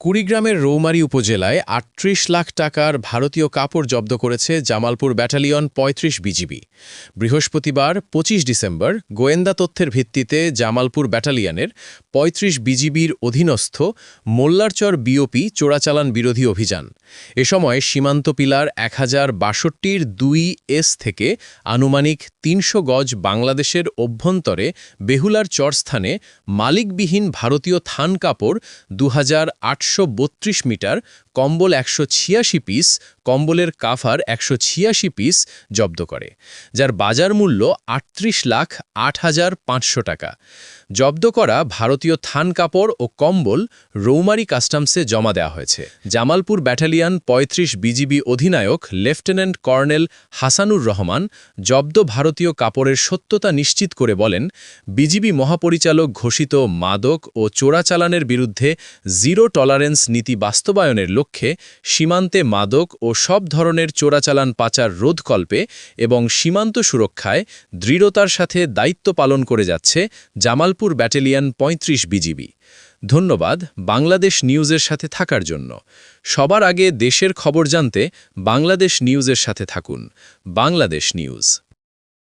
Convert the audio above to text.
কুড়িগ্রামের রৌমারী উপজেলায় ৩৮ লাখ টাকার ভারতীয় কাপড় জব্দ করেছে জামালপুর ব্যাটালিয়ন ৩৫ বিজিবি। বৃহস্পতিবার ২৫ ডিসেম্বর গোয়েন্দা তথ্যের ভিত্তিতে জামালপুর ব্যাটালিয়নের ৩৫ বিজিবির অধীনস্থ মোল্লারচর বিওপি চোরাচালান বিরোধী অভিযান। এ সময় সীমান্ত পিলার ১০৬২-র ২ থেকে আনুমানিক ৩০০ গজ বাংলাদেশের অভ্যন্তরে বেহুলার চরস্থানে মালিকবিহীন ভারতীয় থান কাপড় ২,৮৩২ মিটার, কম্বল ১৮৬ পিস, কম্বলের কাভার ১৮৬ পিস জব্দ করে, যার বাজার মূল্য ৩৮,০৮,৫০০ টাকা। জব্দ করা ভারতীয় থান কাপড় ও কম্বল রৌমারী কাস্টমসে জমা দেওয়া হয়েছে। জামালপুর ব্যাটালিয়ন ৩৫ বিজিবি অধিনায়ক লেফটেন্যান্ট কর্নেল হাসানুর রহমান জব্দ ভারতীয় কাপড়ের সত্যতা নিশ্চিত করে বলেন, বিজিবি মহাপরিচালক ঘোষিত মাদক ও চোরাচালানের বিরুদ্ধে জিরো টলারেন্স নীতি বাস্তবায়নের লক্ষ্যে সীমান্তে মাদক ও সব ধরনের চোরাচালান পাচার রোধকল্পে এবং সীমান্ত সুরক্ষায় দৃঢ়তার সাথে দায়িত্ব পালন করে যাচ্ছে জামালপুর ব্যাটালিয়ন ৩৫ বিজিবি। ধন্যবাদ বাংলাদেশ নিউজের সাথে থাকার জন্য। সবার আগে দেশের খবর জানতে বাংলাদেশ নিউজের সাথে থাকুন। বাংলাদেশ নিউজ।